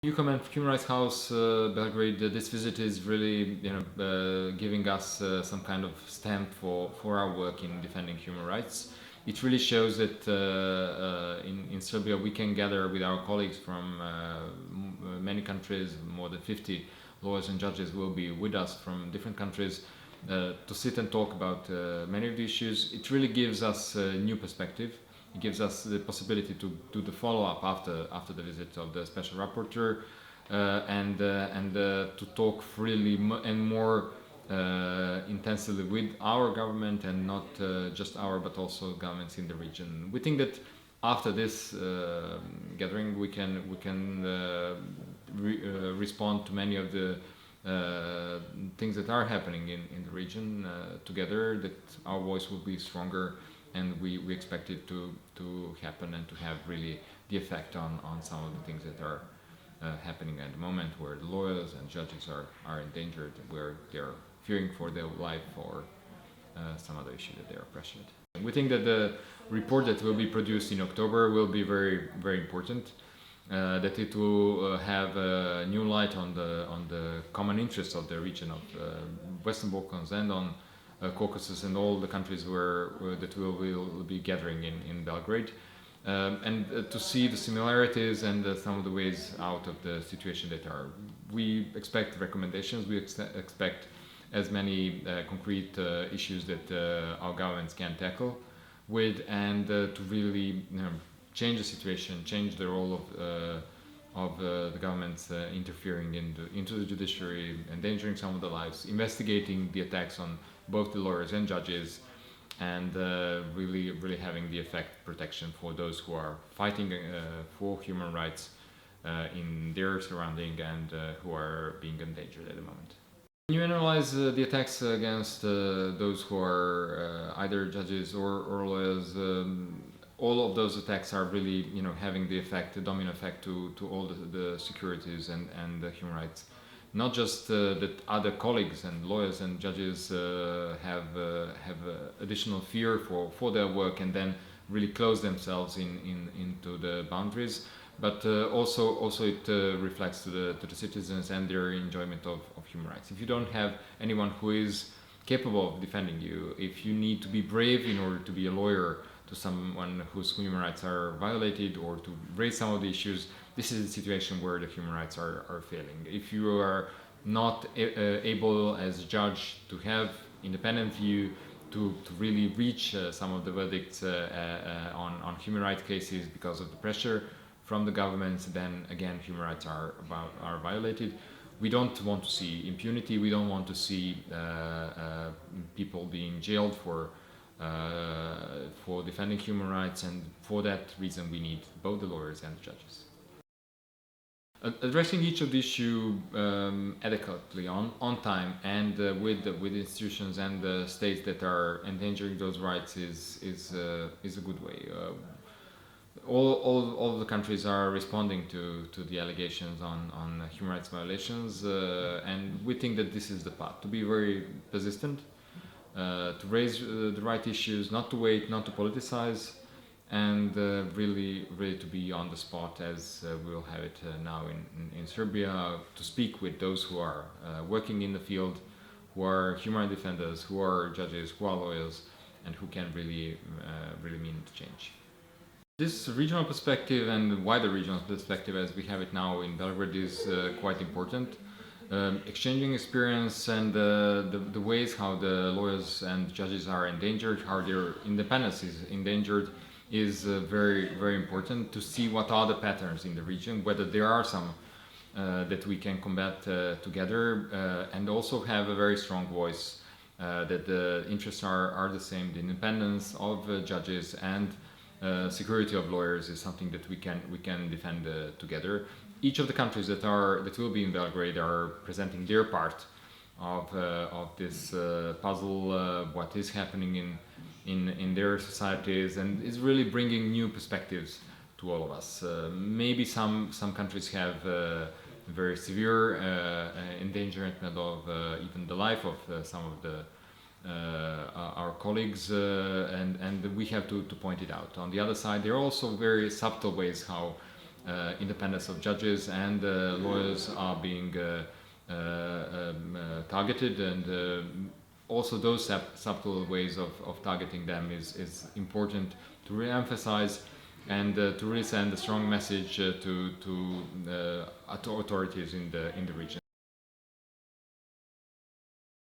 Yucom and Human Rights House Belgrade, this visit is really giving us some kind of stamp for our work in defending human rights. It really shows that in Serbia we can gather with our colleagues from many countries. More than 50 lawyers and judges will be with us from different countries to sit and talk about many of the issues. It really gives us a new perspective. It gives us the possibility to do the follow-up after the visit of the Special Rapporteur and to talk freely and more intensively with our government, and not just our, but also governments in the region. We think that after this gathering we can respond to many of the things that are happening in the region together, that our voice will be stronger, and we expect it to happen and to have really the effect on some of the things that are happening at the moment, where the lawyers and judges are endangered, where they're fearing for their life, or some other issue that they are pressured. We think that the report that will be produced in October will be very, very important, that it will have a new light on the common interests of the region of Western Balkans and on Caucasus and all the countries that will be gathering in Belgrade, and to see the similarities and some of the ways out of the situation that are. We expect recommendations. We expect as many concrete issues that our governments can tackle with, and to really change the situation, change the role of the governments interfering into the judiciary, endangering some of the lives, investigating the attacks on both the lawyers and judges, and really having the effect protection for those who are fighting for human rights in their surrounding, and who are being endangered at the moment. When you analyze the attacks against those who are either judges or lawyers, all of those attacks are really having the effect, the domino effect to all the securities and the human rights. Not just that other colleagues and lawyers and judges have additional fear for their work and then really close themselves into the boundaries, but also it reflects to the citizens and their enjoyment of human rights. If you don't have anyone who is capable of defending you, if you need to be brave in order to be a lawyer to someone whose human rights are violated, or to raise some of the issues, this is a situation where the human rights are failing. If you are not able as a judge to have independent view, to really reach some of the verdicts on human rights cases because of the pressure from the governments, then again human rights are violated. We don't want to see impunity. We don't want to see people being jailed for defending human rights, and for that reason we need both the lawyers and the judges. Addressing each of the issue adequately on time, and with institutions and the states that are endangering those rights is a good way. All the countries are responding to the allegations on human rights violations, and we think that this is the path, to be very persistent, to raise the right issues, not to wait, not to politicize, and really to be on the spot, as we will have it now in Serbia, to speak with those who are working in the field, who are human rights defenders, who are judges, who are lawyers, and who can really mean the change. This regional perspective and wider regional perspective, as we have it now in Belgrade, is quite important. Exchanging experience and the ways how the lawyers and judges are endangered, how their independence is endangered, is very, very important, to see what are the patterns in the region, whether there are some that we can combat together, and also have a very strong voice, that the interests are the same. The independence of judges and security of lawyers is something that we can defend together. Each of the countries that will be in Belgrade are presenting their part of this puzzle, what is happening in their societies, and is really bringing new perspectives to all of us. Maybe some countries have very severe endangerment of even the life of some of our colleagues, and we have to point it out. On the other side, there are also very subtle ways how independence of judges and lawyers are being targeted, and also those subtle ways of targeting them is important to re-emphasize and to really send a strong message to authorities in the region.